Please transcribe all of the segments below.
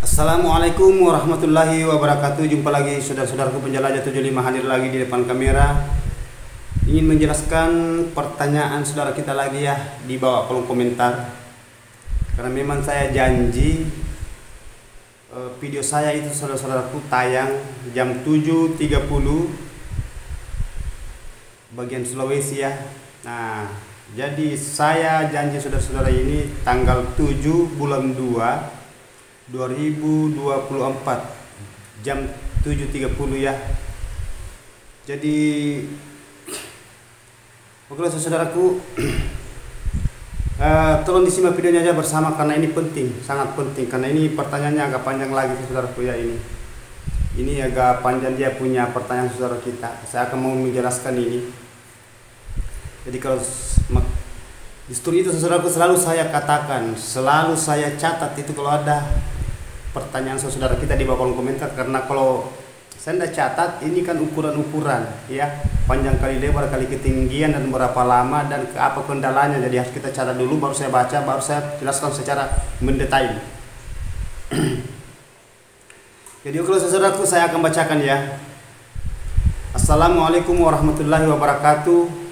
Assalamualaikum warahmatullahi wabarakatuh. Jumpa lagi saudara-saudaraku penjelajah 75 hadir lagi di depan kamera. Ingin menjelaskan pertanyaan saudara kita lagi ya di bawah kolom komentar. Karena memang saya janji video saya itu saudara-saudaraku tayang jam 7.30 bagian Sulawesi ya. Nah, jadi saya janji saudara-saudara ini tanggal 7 bulan 2 2024 jam 7.30 ya. Jadi oke saudaraku, tolong disimak videonya aja bersama karena ini penting, sangat penting karena ini pertanyaannya agak panjang lagi saudaraku ya. Ini agak panjang, dia punya pertanyaan saudara kita. Saya akan mau menjelaskan ini. Jadi kalau justru itu saudaraku selalu saya katakan, selalu saya catat itu kalau ada pertanyaan saudara kita di bawah kolom komentar, karena kalau saya tidak catat ini kan ukuran-ukuran ya, panjang kali lebar kali ketinggian dan berapa lama dan ke apa kendalanya, jadi harus kita catat dulu baru saya baca, baru saya jelaskan secara mendetail. Jadi kalau saudaraku saya akan bacakan ya. Assalamualaikum warahmatullahi wabarakatuh.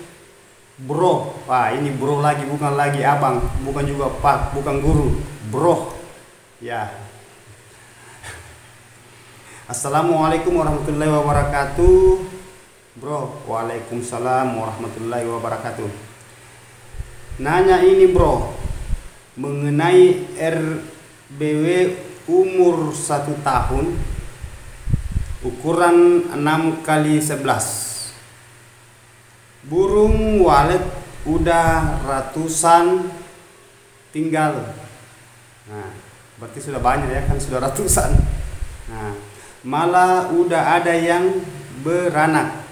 Bro, wah ini bro lagi, bukan lagi abang, bukan juga pak, bukan guru, bro ya. Assalamualaikum warahmatullahi wabarakatuh. Bro, waalaikumsalam warahmatullahi wabarakatuh. Nanya ini bro, mengenai RBW umur 1 tahun, ukuran 6x11. Burung walet udah ratusan tinggal. Nah, berarti sudah banyak ya kan, sudah ratusan. Nah, malah udah ada yang beranak.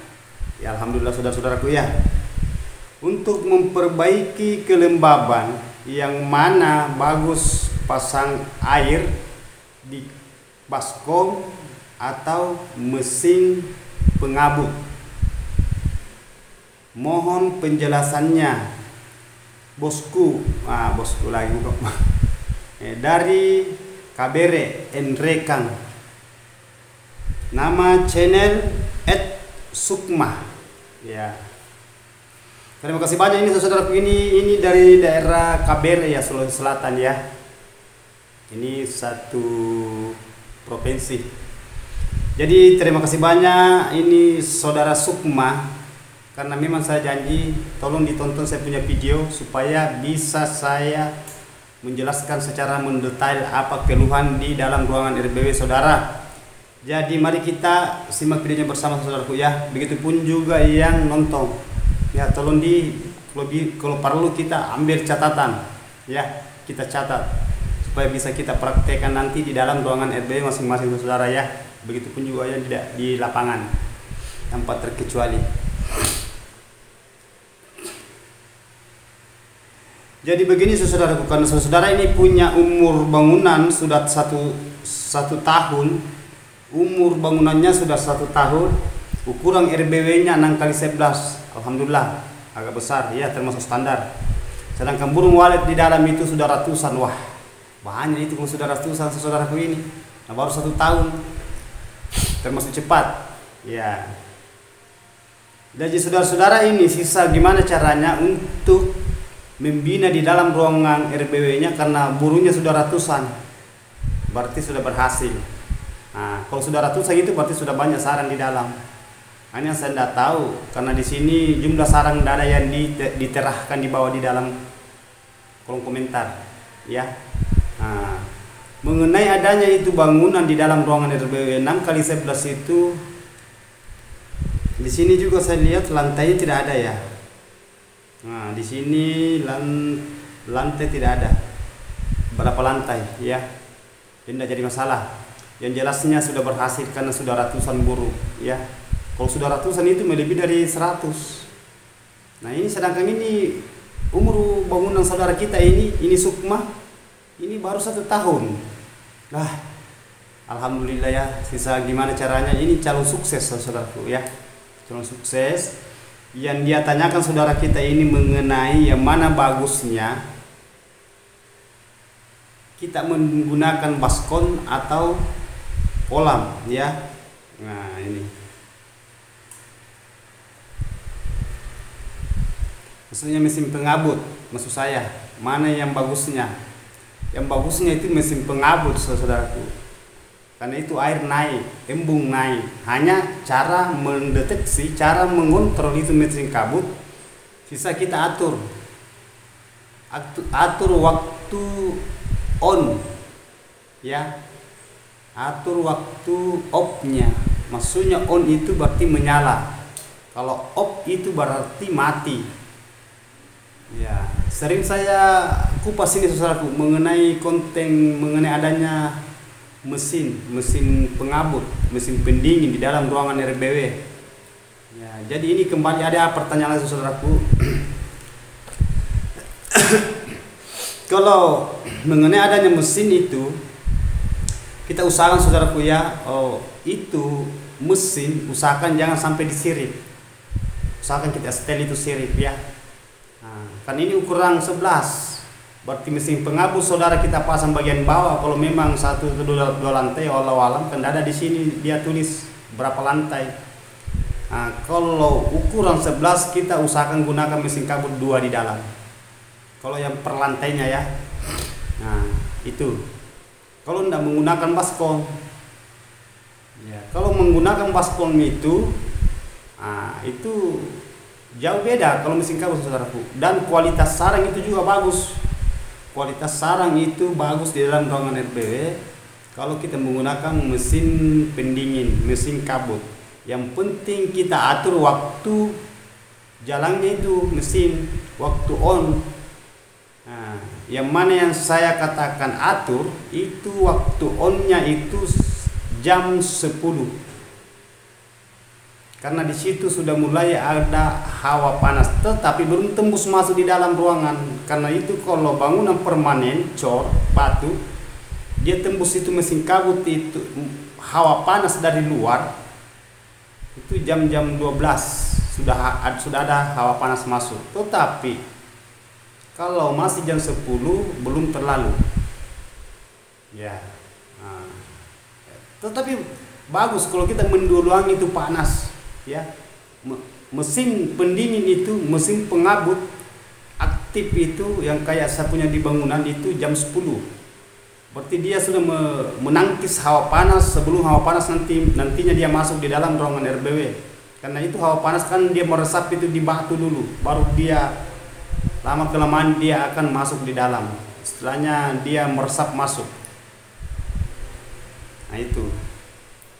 Ya alhamdulillah saudara-saudaraku ya. Untuk memperbaiki kelembaban, yang mana bagus pasang air di baskom atau mesin pengabut? Mohon penjelasannya bosku. Bosku lagi kok. Dari Kabere Enrekang. Nama channel @sukma ya. Terima kasih banyak ini saudaraku, ini dari daerah Kabere ya, Sulawesi Selatan ya. Ini satu provinsi. Jadi terima kasih banyak ini saudara Sukma, karena memang saya janji tolong ditonton saya punya video supaya bisa saya menjelaskan secara mendetail apa keluhan di dalam ruangan RBW saudara. Jadi mari kita simak videonya bersama saudaraku ya. Begitupun juga yang nonton ya, tolong kalau perlu kita ambil catatan ya, kita catat supaya bisa kita praktekkan nanti di dalam ruangan RBW masing-masing saudara ya. Begitupun juga yang tidak di lapangan tanpa terkecuali. Jadi begini saudaraku, karena saudara ini punya umur bangunan sudah satu tahun, umur bangunannya sudah 1 tahun, ukuran RBW-nya 6x11, alhamdulillah agak besar ya, termasuk standar. Sedangkan burung walet di dalam itu sudah ratusan, wah banyak itu kalau sudah ratusan saudaraku ini. Nah, baru 1 tahun, termasuk cepat ya. Jadi saudara-saudara ini sisa gimana caranya untuk membina di dalam ruangan RBW-nya, karena burungnya sudah ratusan, berarti sudah berhasil. Nah, kalau sudah ratusan itu berarti sudah banyak sarang di dalam. Hanya saya tidak tahu karena di sini jumlah sarang tidak ada yang diterahkan di bawah di dalam kolom komentar ya. Nah, mengenai adanya itu bangunan di dalam ruangan RBW 6x11 itu, di sini juga saya lihat lantainya tidak ada ya. Nah, di sini lantai tidak ada. Berapa lantai ya? Tidak jadi masalah. Yang jelasnya sudah berhasil karena sudah ratusan burung ya. Kalau sudah ratusan itu lebih dari 100. Nah, ini sedangkan ini umur bangunan saudara kita ini Sukma, ini baru 1 tahun. Nah, alhamdulillah ya. Sisa gimana caranya, ini calon sukses saudaraku ya. Calon sukses. Yang dia tanyakan saudara kita ini mengenai yang mana bagusnya kita menggunakan baskom atau kolam ya. Nah ini maksudnya mesin pengabut, maksud saya mana yang bagusnya. Yang bagusnya itu mesin pengabut saudaraku, karena itu air naik, embung naik. Hanya cara mendeteksi, cara mengontrol itu mesin kabut, sisa kita atur waktu on ya, atur waktu off-nya. Maksudnya on itu berarti menyala, kalau off itu berarti mati ya. Sering saya kupas ini saudaraku mengenai konten mengenai adanya mesin pengabut, mesin pendingin di dalam ruangan RBW ya. Jadi ini kembali ada pertanyaan saudaraku. Kalau mengenai adanya mesin itu, kita usahakan saudaraku ya, itu mesin usahakan jangan sampai disirip, usahakan kita setel itu sirip ya. Nah, kan ini ukuran 11, berarti mesin pengabut saudara kita pasang bagian bawah. Kalau memang 1 atau 2 lantai, walau alam kan ada di sini dia tulis berapa lantai. Nah, kalau ukuran 11 kita usahakan gunakan mesin kabut 2 di dalam, kalau yang per lantainya ya. Nah itu kalau tidak menggunakan baskom ya. Kalau menggunakan baskom itu jauh beda kalau mesin kabut saudaraku. Dan kualitas sarang itu juga bagus, kualitas sarang itu bagus di dalam ruangan RBW kalau kita menggunakan mesin pendingin, mesin kabut. Yang penting kita atur waktu jalannya itu mesin, waktu on. Nah, yang mana yang saya katakan atur itu waktu onnya itu jam 10, karena di situ sudah mulai ada hawa panas tetapi belum tembus masuk di dalam ruangan. Karena itu kalau bangunan permanen cor batu, dia tembus itu mesin kabut itu hawa panas dari luar itu jam-jam 12 sudah ada hawa panas masuk. Tetapi kalau masih jam 10 belum terlalu ya. Nah, tetapi bagus kalau kita mendulang itu panas ya. Mesin pendingin itu, mesin pengabut aktif itu yang kayak saya punya di bangunan itu jam 10, berarti dia sudah menangkis hawa panas sebelum hawa panas nantinya dia masuk di dalam ruangan RBW. Karena itu hawa panas kan dia meresap itu di batu dulu, baru dia lama kelamaan dia akan masuk di dalam, istilahnya dia meresap masuk. Nah itu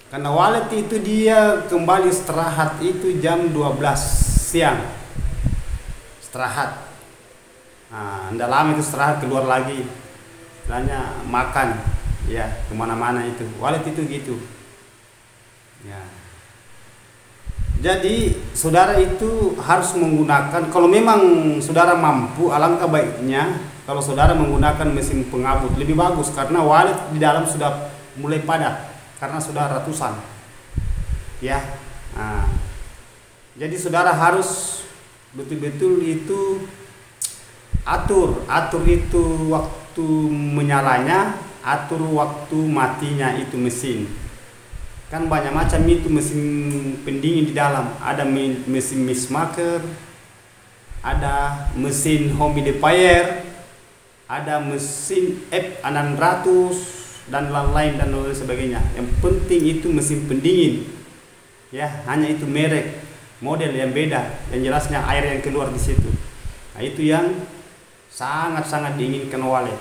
karena walet itu dia kembali istirahat itu jam 12 siang istirahat. Nah tidak lama itu istirahat, keluar lagi, istilahnya makan ya, kemana-mana itu walet itu gitu ya. Jadi saudara itu harus menggunakan, kalau memang saudara mampu, alangkah baiknya kalau saudara menggunakan mesin pengabut lebih bagus, karena walet di dalam sudah mulai padat karena sudah ratusan ya. Nah, jadi saudara harus betul-betul itu atur itu waktu menyalanya, atur waktu matinya itu mesin. Kan banyak macam itu mesin pendingin di dalam, ada mesin mistmaker, ada mesin humidifier, ada mesin F600 dan lain-lain dan lain sebagainya. Yang penting itu mesin pendingin ya, hanya itu merek model yang beda, yang jelasnya air yang keluar di situ. Nah itu yang sangat-sangat diinginkan walet.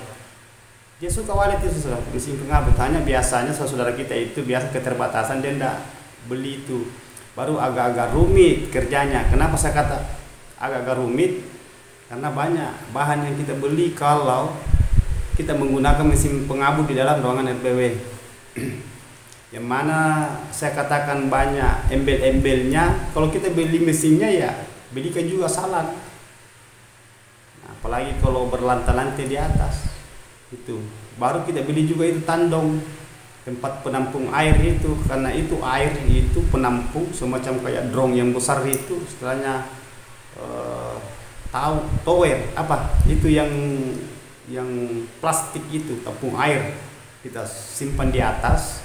Dia suka walet itu saudara, mesin pengabut. Hanya biasanya saudara kita itu biasa keterbatasan, dia tidak beli itu, baru agak-agak rumit kerjanya. Kenapa saya kata agak-agak rumit? Karena banyak bahan yang kita beli kalau kita menggunakan mesin pengabut di dalam ruangan RBW. Yang mana saya katakan banyak embel-embelnya. Kalau kita beli mesinnya ya belikan juga salan. Nah, apalagi kalau berlantai-lantai di atas. Itu baru kita beli juga itu tandong, tempat penampung air itu, karena itu air itu penampung semacam kayak drum yang besar itu, istilahnya tower apa itu yang yang plastik itu, tampung air kita simpan di atas,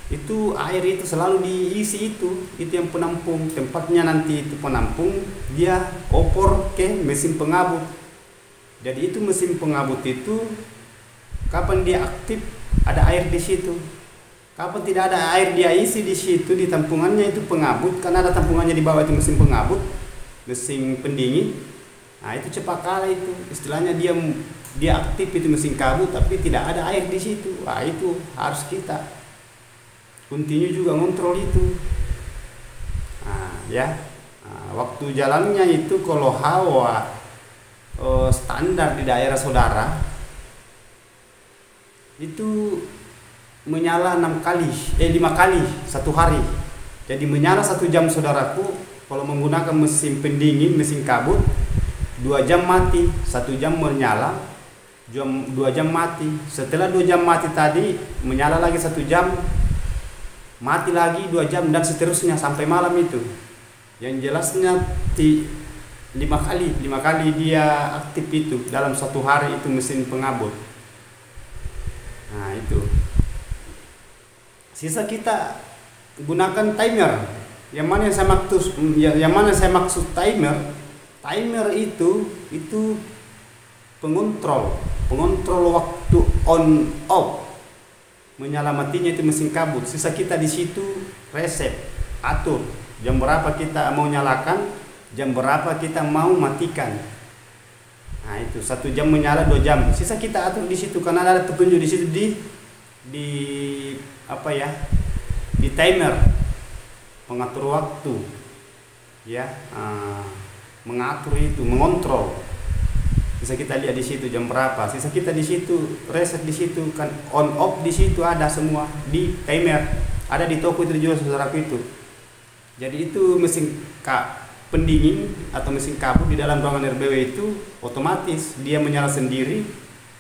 itu air itu selalu diisi, itu yang penampung. Tempatnya nanti itu penampung, dia opor ke mesin pengabut. Jadi itu mesin pengabut itu kapan dia aktif ada air di situ, kapan tidak ada air dia isi di situ di tampungannya itu pengabut, karena ada tampungannya di bawah itu mesin pengabut, mesin pendingin. Nah itu cepat kalah itu, istilahnya dia aktif itu mesin kabut tapi tidak ada air di situ. Nah itu harus kita continue juga ngontrol itu. Nah ya, waktu jalannya itu kalau hawa standar di daerah saudara itu menyala 5 kali satu hari. Jadi menyala 1 jam saudaraku, kalau menggunakan mesin pendingin, mesin kabut 2 jam mati, 1 jam menyala, 2 jam mati. Setelah 2 jam mati tadi menyala lagi 1 jam, mati lagi 2 jam, dan seterusnya sampai malam itu. Yang jelasnya 5 kali dia aktif itu dalam 1 hari itu mesin pengabut. Nah itu. Sisa kita gunakan timer. Yang mana saya maksud timer? Timer itu pengontrol waktu on off, menyala matinya itu mesin kabut. Sisa kita di situ reset, atur jam berapa kita mau nyalakan, jam berapa kita mau matikan. Nah itu 1 jam menyala, 2 jam. Sisa kita atur di situ, karena ada petunjuk di situ di apa ya, di timer, pengatur waktu, ya, mengatur itu, mengontrol. Bisa kita lihat di situ jam berapa. Sisa kita di situ reset, di situ kan on off, di situ ada semua di timer. Ada di toko itu dijual saudaraku itu. Jadi itu mesin pendingin atau mesin kabut di dalam ruangan RBW itu otomatis dia menyala sendiri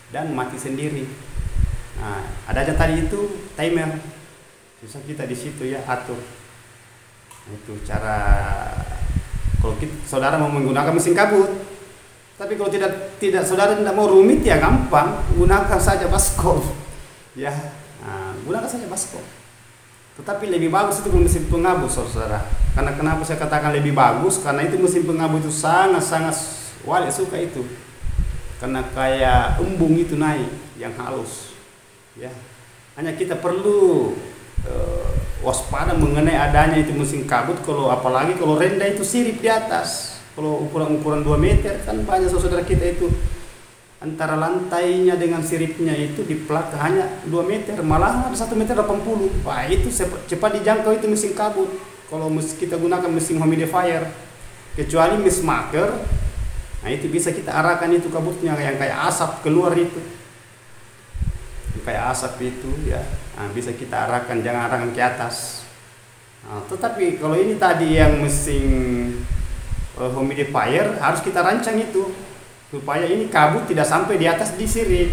dan mati sendiri. Nah, ada aja tadi itu timer. Bisa kita di situ ya atur. Itu cara kalau saudara mau menggunakan mesin kabut. Tapi kalau tidak saudara tidak mau rumit ya gampang, gunakan saja baskom. Ya, gunakan saja baskom. Tetapi lebih bagus itu mesin pengabut saudara. Karena kenapa saya katakan lebih bagus? Karena itu mesin pengabut itu sangat wali suka itu. Karena kayak embung itu naik yang halus. Ya, hanya kita perlu waspada mengenai adanya itu mesin kabut. Kalau apalagi kalau rendah itu sirip di atas. Kalau ukuran 2 meter kan banyak saudara kita itu antara lantainya dengan siripnya itu di plak hanya 2 meter, malah ada 1,80 meter. Wah itu cepat dijangkau itu mesin kabut. Kalau kita gunakan mesin humidifier, kecuali mesin maker, nah itu bisa kita arahkan itu kabutnya yang kayak asap keluar itu, kayak asap itu ya. Nah, bisa kita arahkan, jangan arahkan ke atas. Nah, tetapi kalau ini tadi yang mesin humidifier harus kita rancang itu supaya ini kabut tidak sampai di atas di sirip.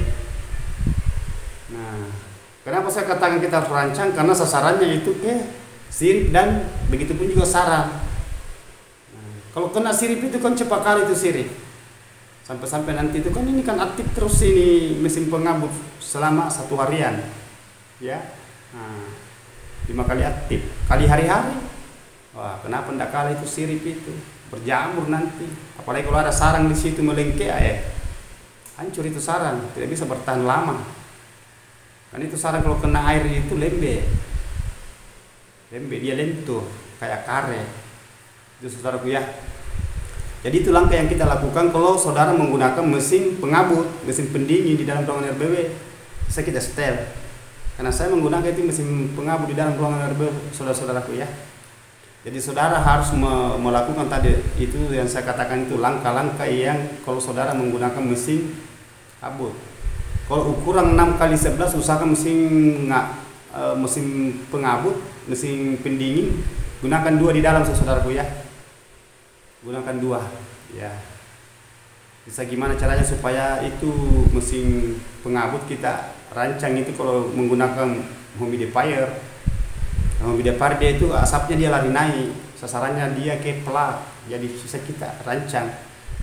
Nah, kenapa saya katakan kita harus rancang? Karena sasarannya itu ke sirip dan begitu pun juga sarang. Nah, kalau kena sirip itu kan cepat kali itu sirip. Sampai-sampai nanti itu kan ini kan aktif terus ini mesin pengabut selama 1 harian. Ya. Nah, 5 kali aktif, kali hari-hari. Wah, kenapa tidak kalah itu sirip itu? Berjamur nanti, apalagi kalau ada sarang di situ melengke, hancur itu sarang, tidak bisa bertahan lama. Kan itu sarang kalau kena air itu lembek, dia lentur kayak karet. Itu saudaraku ya. Jadi itu langkah yang kita lakukan kalau saudara menggunakan mesin pengabut, mesin pendingin di dalam ruangan RBW. Bisa kita setel, karena saya menggunakan itu mesin pengabut di dalam ruangan RBW, saudara-saudaraku ya. Jadi saudara harus melakukan tadi itu yang saya katakan itu langkah-langkah yang kalau saudara menggunakan mesin kabut. Kalau ukuran 6x11 usahakan mesin pengabut, mesin pendingin gunakan 2 di dalam saudaraku ya. Gunakan 2 ya. Bisa gimana caranya supaya itu mesin pengabut kita rancang itu kalau menggunakan humidifier. Humidifier dia itu asapnya dia lari naik, sasarannya dia ke plak, jadi bisa kita rancang.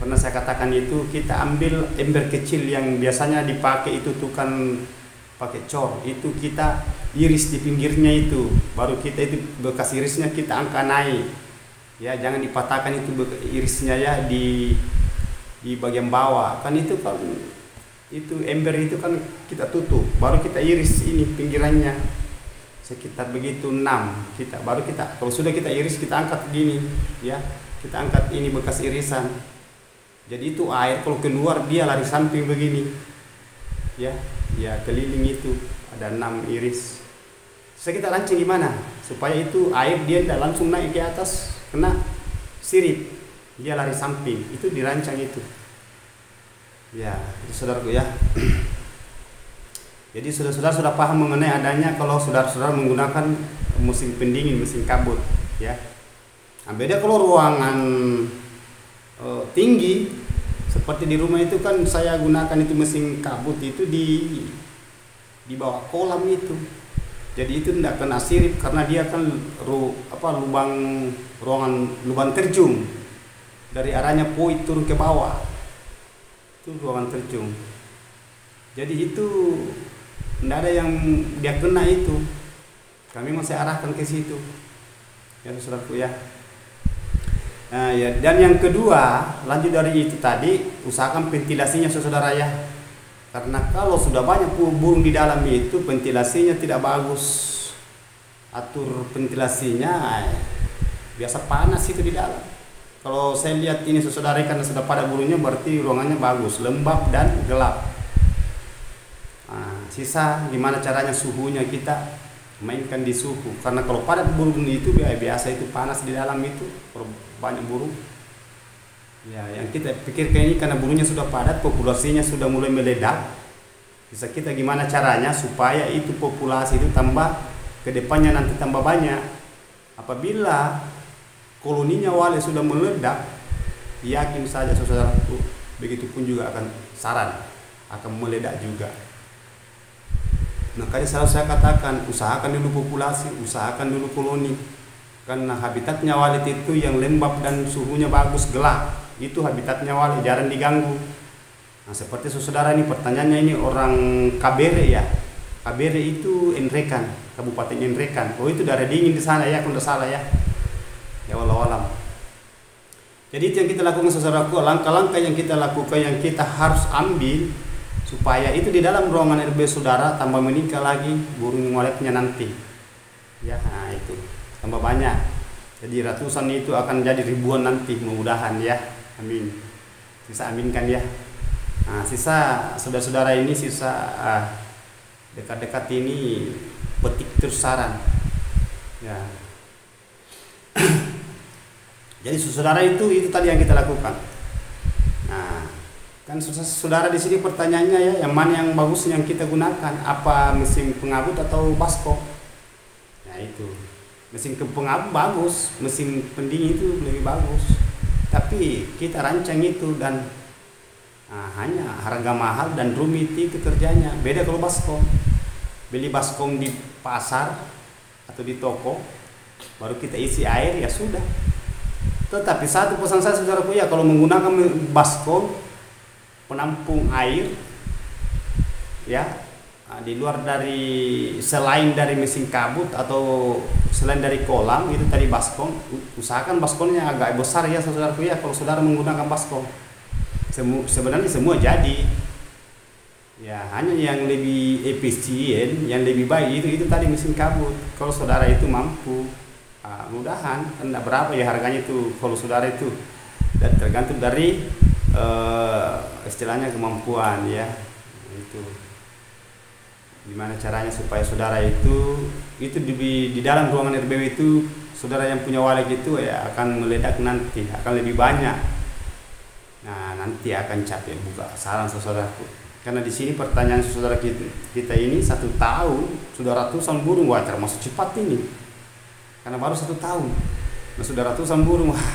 Pernah saya katakan itu, kita ambil ember kecil yang biasanya dipakai itu tuh kan pakai cor, itu kita iris di pinggirnya itu, baru kita itu bekas irisnya kita angkat naik. Ya, jangan dipatahkan itu irisnya ya di bagian bawah. Kan itu ember itu kan kita tutup, baru kita iris ini pinggirannya. Sekitar begitu 6 kita, baru kita kalau sudah kita iris kita angkat gini ya, kita angkat ini bekas irisan. Jadi itu air kalau keluar dia lari samping begini ya, keliling itu ada 6 iris. Kita rancang gimana supaya itu air dia tidak langsung naik ke atas, kena sirip, dia lari samping, itu dirancang itu ya, itu saudaraku ya. Jadi saudara-saudara sudah paham mengenai adanya kalau saudara-saudara menggunakan mesin pendingin, mesin kabut ya. Nah, beda kalau ruangan tinggi seperti di rumah itu kan saya gunakan itu mesin kabut itu di bawah kolam itu. Jadi itu tidak kena sirip karena dia kan lubang terjun dari arahnya poin turun ke bawah. Itu ruangan terjun. Jadi itu tidak ada yang dia kena itu. Kami masih arahkan ke situ. Ya saudaraku ya. Nah, ya, dan yang kedua, lanjut dari itu tadi, usahakan ventilasinya saudara ya. Karena kalau sudah banyak burung di dalam itu, ventilasinya tidak bagus. Atur ventilasinya, biasa panas itu di dalam. Kalau saya lihat ini saudara karena sudah pada burungnya, berarti ruangannya bagus, lembab dan gelap. Nah, sisa gimana caranya suhunya kita mainkan di suhu, karena kalau padat burung itu biasa itu panas di dalam itu, kalau banyak burung ya. Yang kita pikirkan ini karena burungnya sudah padat, populasinya sudah mulai meledak, bisa kita gimana caranya supaya itu populasi itu tambah ke depannya nanti tambah banyak. Apabila koloninya wale sudah meledak, yakin saja saudaraku, begitupun juga akan saran akan meledak juga. Makanya selalu saya katakan, usahakan dulu populasi, usahakan dulu koloni. Karena habitatnya walet itu yang lembab dan suhunya bagus, gelap. Itu habitatnya walet, jarang diganggu. Nah, seperti saudara ini pertanyaannya ini orang Kabere ya. Kabere itu Enrekan, Kabupaten Enrekan. Oh, itu daerah dingin di sana ya, kalau tidak salah ya. Ya walau-alam. Jadi itu yang kita lakukan saudaraku, langkah-langkah yang kita lakukan, yang kita harus ambil supaya itu di dalam ruangan RB saudara tambah meningkat lagi burung waletnya nanti ya. Nah, itu tambah banyak, jadi ratusan itu akan jadi ribuan nanti mudah-mudahan ya, amin, bisa aminkan ya. Nah, sisa saudara-saudara ini sisa dekat-dekat ini petik terus saran ya. Jadi saudara itu tadi yang kita lakukan. Nah, kan saudara di sini pertanyaannya ya, yang mana yang bagus yang kita gunakan, apa mesin pengabut atau baskom? Nah, itu mesin pengabut bagus, mesin pendingin itu lebih bagus, tapi kita rancang itu dan hanya harga mahal dan rumit itu kerjanya. Beda kalau baskom, beli baskom di pasar atau di toko, baru kita isi air ya sudah. Tetapi satu pesan saya saudaraku ya, kalau menggunakan baskom penampung air ya, di luar dari selain dari mesin kabut atau selain dari kolam itu tadi baskom, usahakan baskomnya agak besar ya saudaraku ya. Kalau saudara menggunakan baskom sebenarnya semua jadi ya, hanya yang lebih efisien, yang lebih baik itu tadi mesin kabut. Kalau saudara itu mampu, mudahan kan berapa ya harganya itu kalau saudara itu, dan tergantung dari istilahnya kemampuan ya. Itu gimana caranya supaya saudara itu di dalam ruangan RBW itu saudara yang punya walet itu ya akan meledak nanti, akan lebih banyak. Nah, nanti akan capek buka saran saudaraku. Karena di sini pertanyaan saudara kita ini 1 tahun sudah ratusan burung, wah termasuk cepat ini. Karena baru 1 tahun, nah sudah ratusan burung, wah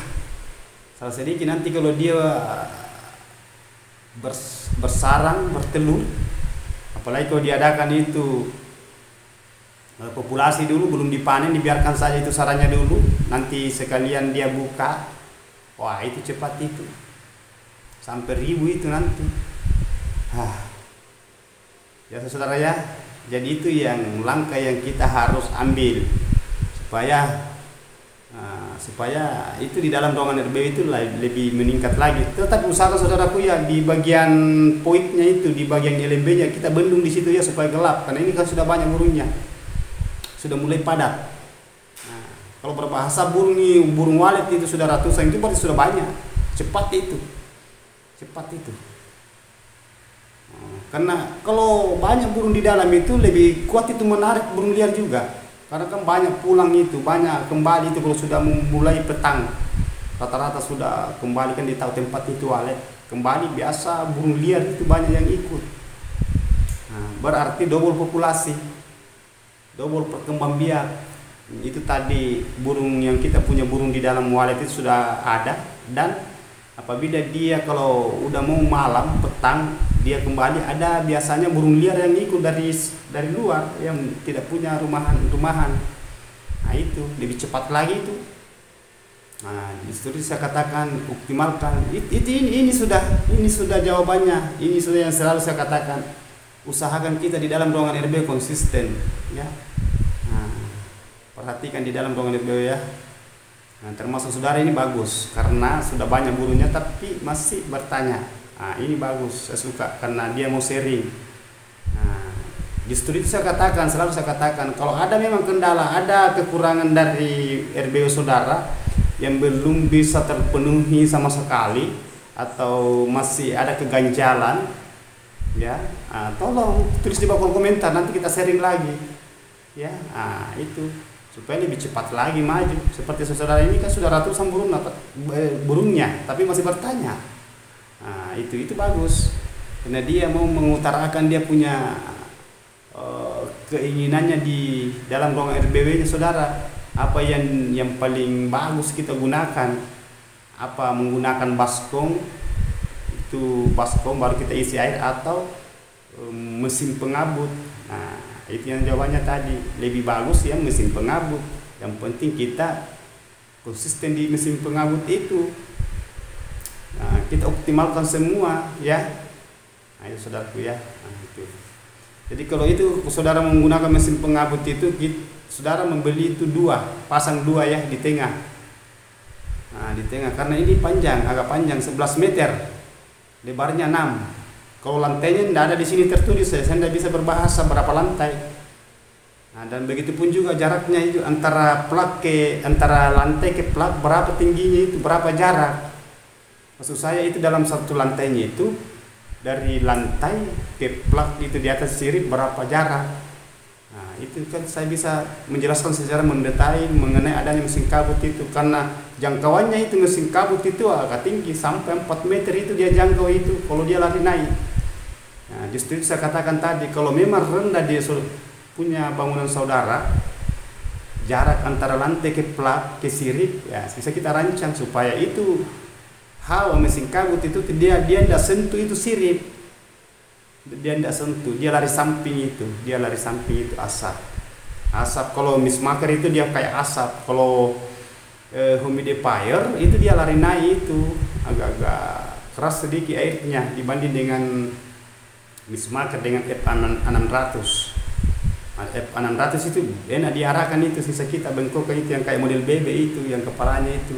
salah sedikit nanti kalau dia bersarang, bertelur, apalagi kalau diadakan itu populasi dulu belum dipanen, dibiarkan saja itu sarangnya dulu, nanti sekalian dia buka, wah itu cepat itu sampai 1000 itu nanti. Ya saudara ya, jadi itu yang langkah yang kita harus ambil supaya itu di dalam ruangan RBW itu lebih meningkat lagi. Tetap usahakan saudaraku ya, di bagian poiknya itu, di bagian LMB-nya kita bendung di situ ya supaya gelap, karena ini kan sudah banyak burungnya, sudah mulai padat. Kalau berbahasa burung walet itu sudah ratusan, itu berarti sudah banyak. Cepat itu. Karena kalau banyak burung di dalam itu lebih kuat itu menarik burung liar juga. Karena kan banyak pulang itu, banyak kembali itu kalau sudah mulai petang. Rata-rata sudah kembali kan di tahu tempat itu walet. Kembali biasa burung liar itu banyak yang ikut. Berarti double populasi. Double perkembang biak. Itu tadi burung yang kita punya burung di dalam walet itu sudah ada, dan apabila dia kalau udah mau malam petang dia kembali, ada biasanya burung liar yang ikut dari luar yang tidak punya rumahan. Nah itu lebih cepat lagi itu. Nah justru saya katakan optimalkan. Ini sudah jawabannya. Ini sudah yang selalu saya katakan. Usahakan kita di dalam ruangan RB konsisten, ya. Perhatikan di dalam ruangan RBW ya. Termasuk saudara ini bagus karena sudah banyak burungnya tapi masih bertanya. Ini bagus, saya suka karena dia mau sharing. Justru itu selalu saya katakan, kalau ada memang kendala, ada kekurangan dari RBW saudara yang belum bisa terpenuhi sama sekali atau masih ada keganjalan, ya, tolong tulis di bawah kolom komentar, nanti kita sharing lagi, ya. Itu supaya lebih cepat lagi maju. Seperti saudara ini kan sudah ratusan burungnya tapi masih bertanya. Itu bagus karena dia mau mengutarakan dia punya keinginannya di dalam ruangan RBW-nya saudara. Apa yang paling bagus kita gunakan, menggunakan baskom, itu baskom baru kita isi air atau mesin pengabut. Itu yang jawabannya tadi, lebih bagus ya mesin pengabut. Yang penting kita konsisten di mesin pengabut itu. Kita optimalkan semua ya. Itu saudaraku ya. Itu. Jadi kalau itu saudara menggunakan mesin pengabut itu, saudara membeli itu pasang dua ya di tengah. Di tengah karena ini agak panjang 11 meter, lebarnya 6. Kalau lantainya tidak ada di sini tertulis, saya tidak bisa berbahasa berapa lantai. Dan begitu pun juga jaraknya itu antara lantai ke plak berapa tingginya itu, berapa jarak. Maksud saya itu dalam satu lantainya itu dari lantai ke plak itu di atas sirip berapa jarak. Itu kan saya bisa menjelaskan secara mendetail mengenai adanya mesin kabut itu, karena jangkauannya itu mesin kabut itu agak tinggi sampai 4 meter itu dia jangkau itu kalau dia lari naik. Justru saya katakan tadi, kalau memang rendah dia punya bangunan saudara, jarak antara lantai ke plak ke sirip ya bisa kita rancang supaya itu hawa mesin kabut itu dia tidak sentuh itu sirip, dia tidak sentuh, dia lari samping itu asap. Kalau mismaker itu dia kayak asap, kalau humidifier itu dia lari naik itu agak-agak keras sedikit airnya dibanding dengan mismaker dengan F600. F600 itu enak diarahkan itu, sisa kita bengkokkan itu yang kayak model BB itu, yang kepalanya itu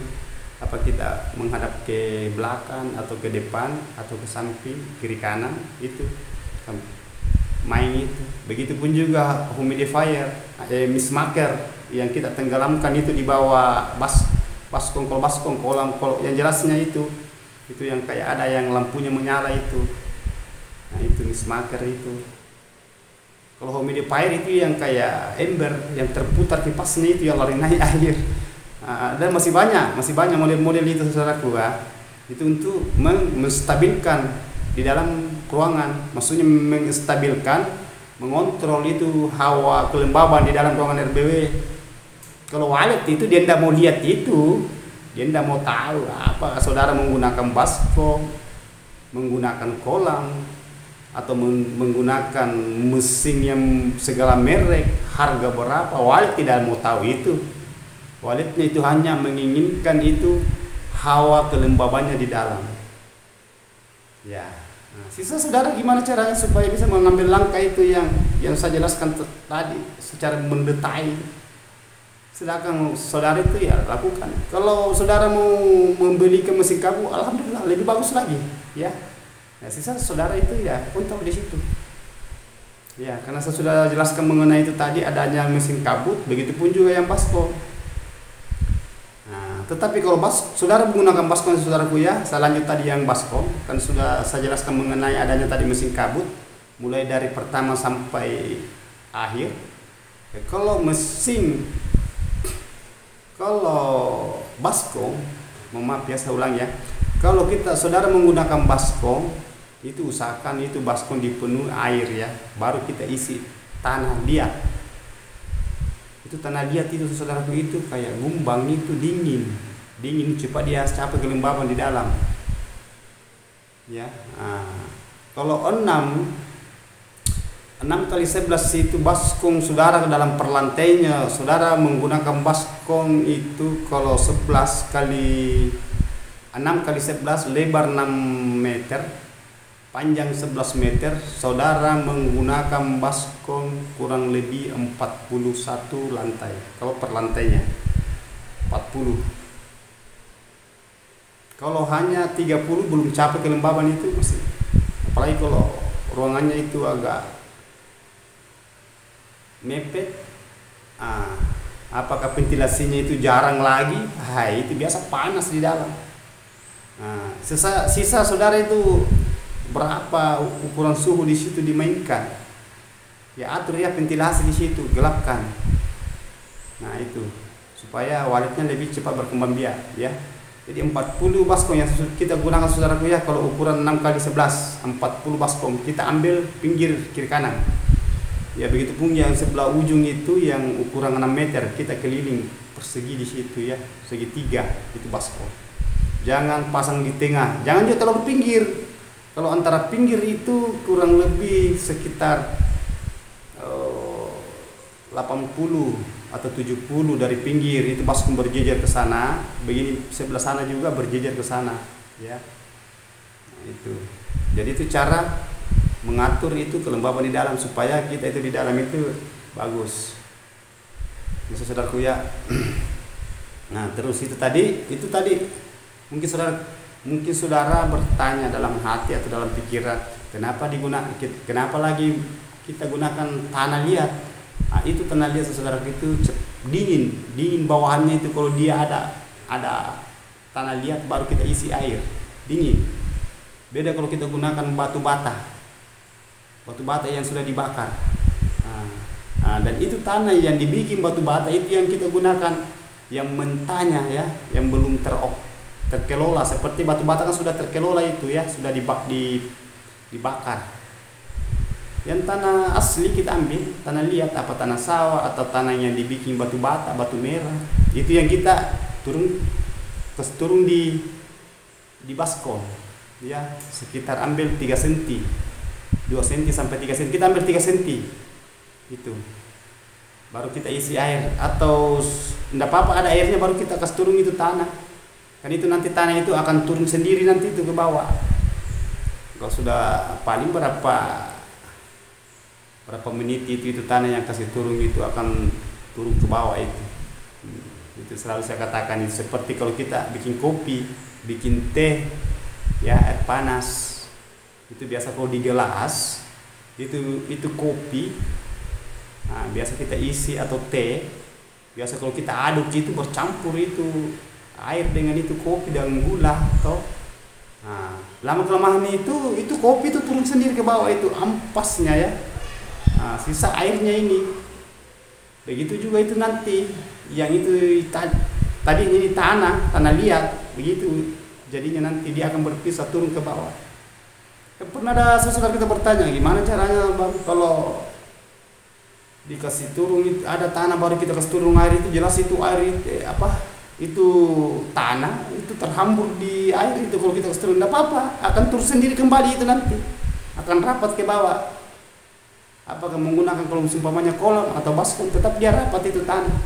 kita menghadap ke belakang atau ke depan atau ke samping kiri kanan itu main itu. Begitupun juga humidifier, mismaker yang kita tenggelamkan itu di bawah baskom kolam yang jelasnya itu yang kayak ada yang lampunya menyala itu. Itu mismaker itu. Kalau humidifier itu yang kayak ember yang terputar kipasnya itu yang lari naik air. Dan masih banyak model-model itu saudaraku. Itu untuk menstabilkan di dalam ruangan, maksudnya menstabilkan, mengontrol itu hawa kelembaban di dalam ruangan RBW. Kalau walet itu dia tidak mau lihat itu, dia tidak mau tahu apa saudara menggunakan baskom, menggunakan kolam, atau menggunakan mesin yang segala merek, harga berapa. Walet tidak mau tahu itu. Waletnya itu hanya menginginkan itu hawa kelembabannya di dalam. Ya. Nah, sisa saudara gimana caranya supaya bisa mengambil langkah itu yang saya jelaskan tadi secara mendetail. Sedangkan saudara itu ya lakukan. Kalau saudara mau membeli ke mesin kabut, alhamdulillah lebih bagus lagi, ya. Nah, sisa saudara itu ya kontrol di situ. Ya, karena saya sudah jelaskan mengenai itu tadi adanya mesin kabut, begitupun juga yang baskom. Nah, tetapi kalau saudara menggunakan baskom saudaraku ya, saya lanjut tadi yang baskom, kan sudah saya jelaskan mengenai adanya tadi mesin kabut, mulai dari pertama sampai akhir. Ya, kalau baskom, maaf ya saya ulang ya, kalau saudara menggunakan baskom, itu usahakan itu baskom dipenuhi air ya, baru kita isi tanah liat. Itu tanah liat itu saudaraku itu kayak gumbang, itu dingin cepat dia capai kelembaban di dalam ya. Kalau 6 kali 11 itu baskom saudara ke dalam perlantainya, saudara menggunakan baskom itu kalau 11 kali 6 kali 11 lebar 6 meter, panjang 11 meter, saudara menggunakan baskom kurang lebih 41 lantai. Kalau per lantainya 40. Kalau hanya 30 belum capai kelembaban itu masih. Apalagi kalau ruangannya itu agak mepet. Apakah ventilasinya itu jarang lagi? Itu biasa panas di dalam. Sisa saudara itu berapa ukuran suhu di situ dimainkan, ya atur ya ventilasi di situ, gelapkan. Nah itu supaya waletnya lebih cepat berkembang biak ya. Jadi 40 baskom yang kita gunakan saudaraku ya, kalau ukuran 6 kali 11 40 baskom kita ambil pinggir kiri kanan ya, begitu pun yang sebelah ujung itu yang ukuran 6 meter kita keliling persegi di situ ya, segitiga itu baskom. Jangan pasang di tengah, jangan juga terlalu pinggir. Kalau antara pinggir itu kurang lebih sekitar 80 atau 70 dari pinggir itu baskom berjejer ke sana, begini sebelah sana juga berjejer ke sana ya. Nah, itu. Jadi itu cara mengatur itu kelembaban di dalam supaya kita itu di dalam itu bagus. Bisa saudaraku ya. Nah, terus itu tadi mungkin saudara bertanya dalam hati atau dalam pikiran, kenapa lagi kita gunakan tanah liat? Itu tanah liat saudara itu dingin bawahannya itu, kalau dia ada tanah liat baru kita isi air dingin. Beda kalau kita gunakan batu bata yang sudah dibakar. Dan itu tanah yang dibikin batu bata itu yang kita gunakan, yang mentahnya ya, yang belum terkelola. Seperti batu bata kan sudah terkelola itu ya, sudah dibakar. Yang tanah asli kita ambil tanah liat, apa tanah sawah atau tanah yang dibikin batu bata, batu merah, itu yang kita turun di baskom ya, sekitar ambil 3 cm 2 cm sampai 3 cm, kita ambil 3 cm itu, baru kita isi air, atau enggak apa-apa ada airnya baru kita kasih turun itu tanah. Kan itu nanti tanah itu akan turun sendiri nanti itu ke bawah. Kalau sudah paling berapa menit itu tanah yang kasih turun itu akan turun ke bawah itu. Itu selalu saya katakan, itu seperti kalau kita bikin kopi, bikin teh ya, air panas. Itu biasa kalau di gelas itu kopi. Nah, biasa kita isi atau teh. Biasa kalau kita aduk itu bercampur itu air dengan itu kopi dan gula atau lama kelamaan itu kopi itu turun sendiri ke bawah, itu ampasnya ya. Sisa airnya ini. Begitu juga itu nanti yang itu tadi ini tanah liat, begitu jadinya nanti dia akan berpisah turun ke bawah. Pernah ada sesuatu kita bertanya, gimana caranya Bang kalau dikasih turun ada tanah baru kita kasih turun air, itu jelas itu air itu tanah itu terhambur di air itu, kalau kita kasih turun tidak apa-apa, akan turun sendiri kembali itu nanti akan rapat ke bawah. Apakah menggunakan kalau umpamanya kolam atau baskom, tetap dia rapat itu tanah.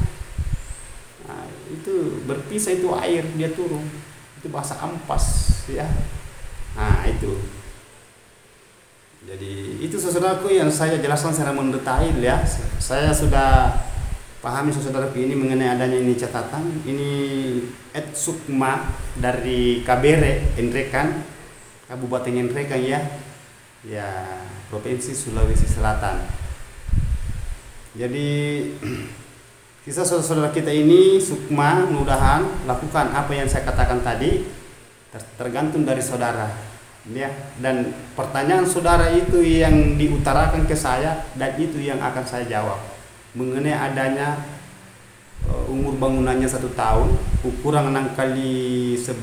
Nah, itu berpisah itu air dia turun, itu bahasa ampas ya. Nah itu Jadi itu saudaraku yang saya jelaskan secara mendetail ya. Saya sudah pahami saudaraku ini mengenai adanya ini catatan. Ini Ed Sukma dari Kabere Enrekan, Kabupaten Enrekan ya. Ya, Provinsi Sulawesi Selatan. Jadi kisah saudara kita ini Sukma, mudah-mudahan lakukan apa yang saya katakan tadi, tergantung dari saudara. Ya, dan pertanyaan saudara itu yang diutarakan ke saya dan itu yang akan saya jawab mengenai adanya umur bangunannya 1 tahun, ukuran 6 kali 11,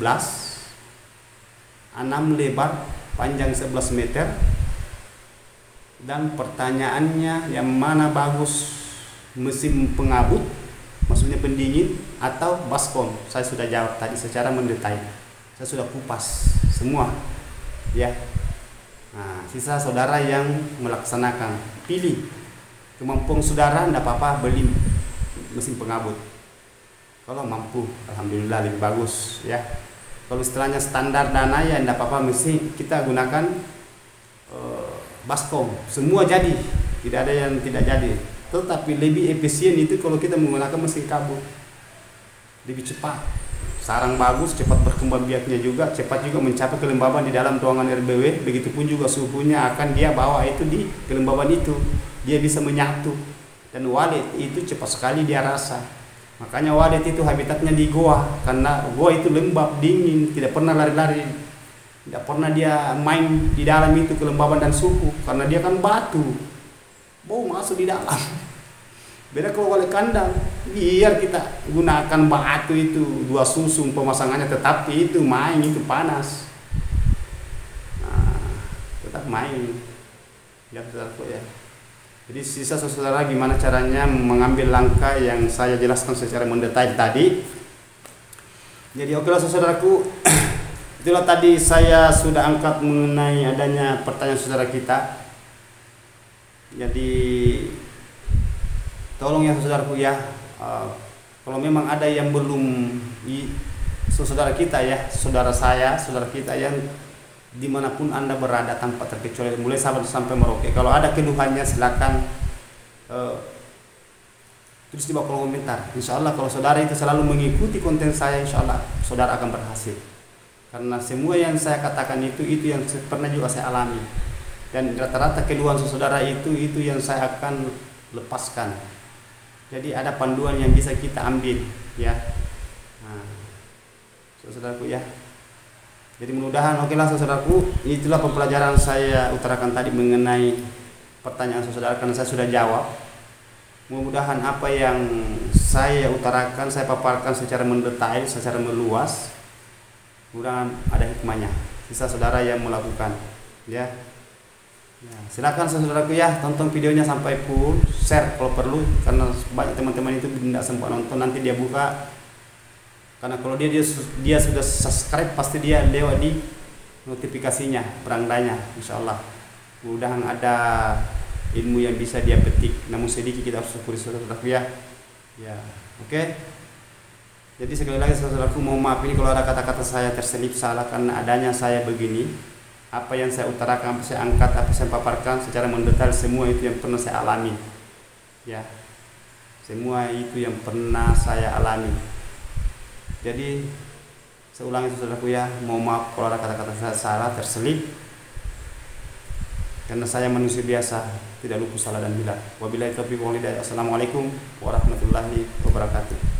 6 lebar, panjang 11 meter, dan pertanyaannya yang mana bagus, mesin pengabut, maksudnya pendingin atau baskom. Saya sudah jawab tadi secara mendetail, saya sudah kupas semua ya. Nah, sisa saudara yang melaksanakan, pilih kemampuan saudara. Tidak apa-apa beli mesin pengabut kalau mampu, alhamdulillah lebih bagus ya. Kalau istilahnya standar dana ya tidak apa-apa, mesin kita gunakan baskom, semua jadi, tidak ada yang tidak jadi. Tetapi lebih efisien itu kalau kita menggunakan mesin kabut, lebih cepat, sarang bagus, cepat berkembang biaknya juga, cepat juga mencapai kelembaban di dalam ruangan RBW. Begitupun juga suhunya akan dia bawa itu di kelembaban itu, dia bisa menyatu. Dan walet itu cepat sekali dia rasa. Makanya walet itu habitatnya di goa, karena goa itu lembab, dingin, tidak pernah lari-lari, tidak pernah dia main di dalam itu kelembaban dan suhu, karena dia kan batu, bau masuk di dalam. Beda kalau walet kandang, biar kita gunakan batu itu 2 susung pemasangannya, tetapi itu main itu panas. Nah, tetap main. Ya saudaraku ya. Jadi sisa saudara gimana caranya mengambil langkah yang saya jelaskan secara mendetail tadi. Jadi oke lah saudaraku. Itulah tadi saya sudah angkat mengenai adanya pertanyaan saudara kita. Jadi tolong ya saudaraku ya, kalau memang ada yang belum saudara kita ya, saudara saya, saudara kita yang dimanapun anda berada tanpa terkecuali, mulai Sabang sampai Merauke, kalau ada keluhannya silakan tulis di bawah kolom komentar. Insya Allah kalau saudara itu selalu mengikuti konten saya, insya Allah saudara akan berhasil. Karena semua yang saya katakan itu yang pernah juga saya alami, dan rata-rata keluhan saudara itu yang saya akan lepaskan. Jadi ada panduan yang bisa kita ambil ya. Nah, saudaraku ya. Jadi mudah-mudahan oke lah saudaraku, itulah pembelajaran saya utarakan tadi mengenai pertanyaan saudara, karena saya sudah jawab. Mudah-mudahan apa yang saya utarakan, saya paparkan secara mendetail, secara meluas, mudah-mudahan ada hikmahnya. Sisa saudara yang melakukan ya. Ya, silakan saudaraku ya, tonton videonya sampai full, share kalau perlu, karena banyak teman-teman itu tidak sempat nonton, nanti dia buka. Karena kalau dia sudah subscribe, pasti dia lewat di notifikasinya, berandanya, insya Allah. Mudah-mudahan ada ilmu yang bisa dia petik, namun sedikit kita harus syukuri saudaraku ya. Ya, oke. Jadi sekali lagi saudaraku, mohon maaf ini kalau ada kata-kata saya terselip salah, karena adanya saya begini. Apa yang saya utarakan, apa saya angkat, apa saya paparkan secara mendetail, semua itu yang pernah saya alami ya, semua itu yang pernah saya alami. Jadi saya ulangi saudaraku ya, mohon maaf kalau ada kata-kata saya salah terselip, karena saya manusia biasa, tidak luput salah dan hilang. Wabillahi taufiq wal hidayah. Assalamualaikum warahmatullahi wabarakatuh.